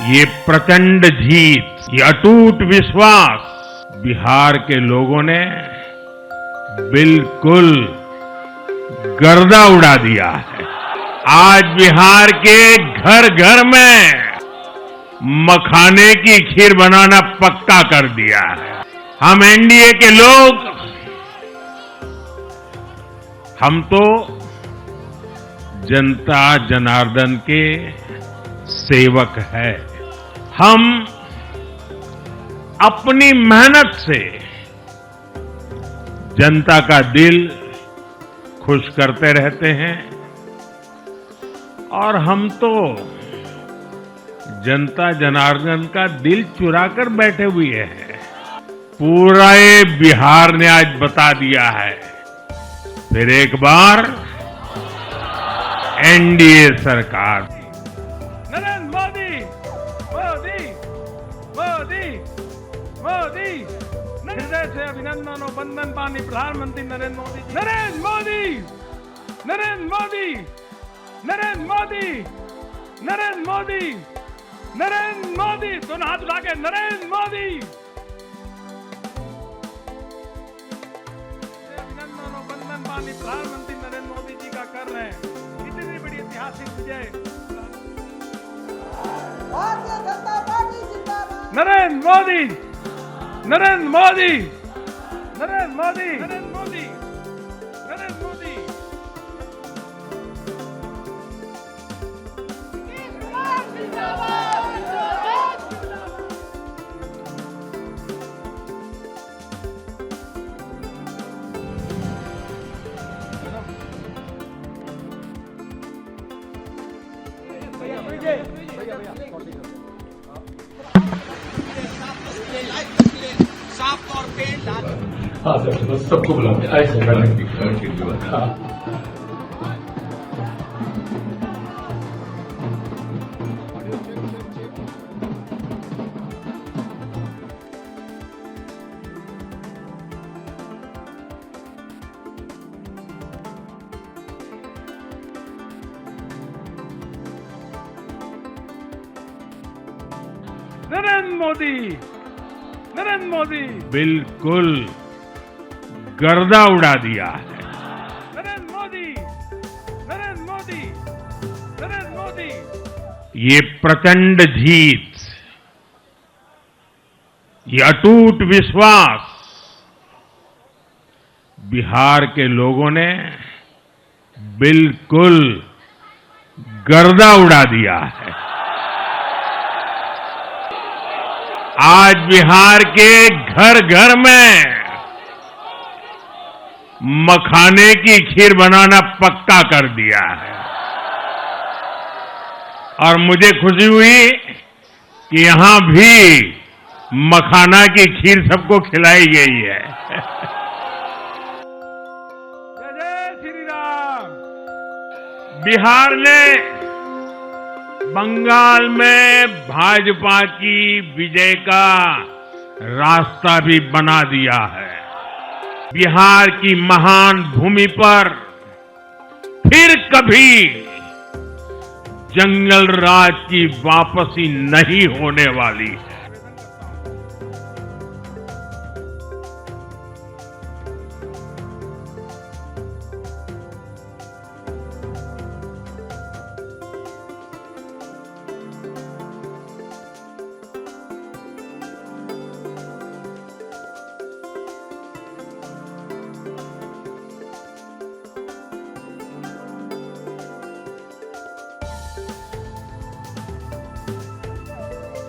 ये प्रचंड जीत, ये अटूट विश्वास बिहार के लोगों ने बिल्कुल गर्दा उड़ा दिया है। आज बिहार के घर घर में मखाने की खीर बनाना पक्का कर दिया है। हम एनडीए के लोग, हम तो जनता जनार्दन के सेवक हैं। हम अपनी मेहनत से जनता का दिल खुश करते रहते हैं और हम तो जनता जनार्दन का दिल चुरा कर बैठे हुए हैं। पूरा ये बिहार ने आज बता दिया है, फिर एक बार एनडीए सरकार। नरेंद्र मोदी मोदी मोदी मोदी हृदय से अभिनंदन और वंदन पानी प्रधानमंत्री नरेंद्र मोदी। नरेंद्र मोदी नरेंद्र मोदी नरेंद्र मोदी नरेंद्र मोदी नरेंद्र मोदी, दोनों हाथ उठा के नरेंद्र मोदी। अभिनंदन और वंदन पानी प्रधानमंत्री नरेंद्र मोदी जी का कर रहे हैं। इतनी बड़ी ऐतिहासिक विजय। भारतीय जनता पार्टी जिंदाबाद। नरेंद्र मोदी नरेंद्र मोदी नरेंद्र मोदी नरेंद्र मोदी नरेंद्र मोदी। हाँ सर, बस सबको बुलाओ। आए सर, हाँ। नरेंद्र मोदी नरेंद्र मोदी बिल्कुल गर्दा उड़ा दिया है। नरेंद्र मोदी नरेंद्र मोदी नरेंद्र मोदी। ये प्रचंड जीत, ये अटूट विश्वास बिहार के लोगों ने बिल्कुल गर्दा उड़ा दिया है। आज बिहार के घर घर में मखाने की खीर बनाना पक्का कर दिया है और मुझे खुशी हुई कि यहां भी मखाना की खीर सबको खिलाई गई है। जय जय श्री राम। बिहार ने बंगाल में भाजपा की विजय का रास्ता भी बना दिया है। बिहार की महान भूमि पर फिर कभी जंगल राज की वापसी नहीं होने वाली है।